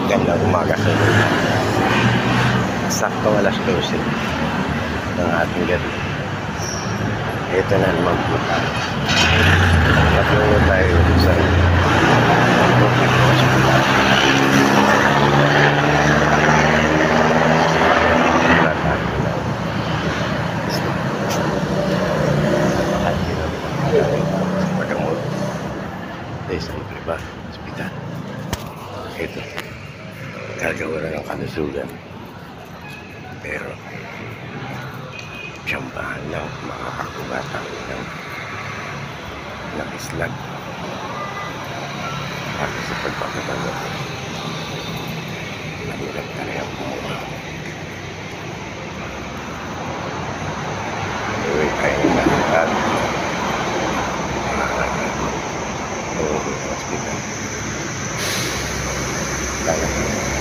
Magandang umaga sa inyo. Saktong alas 12 ng ating gabi. Ito na naman po tayo. Patulog tayo sa public hospital. Pagamot sa isang pribadong hospital. Ito, gagawa na ng kalusugan. Pero, tsambahan lang mga kakubatang ng islag. Para sa pagpapagamot. Mahirap talaga kumuha. Anyway, kayo na lahat. Hospital. Talaga.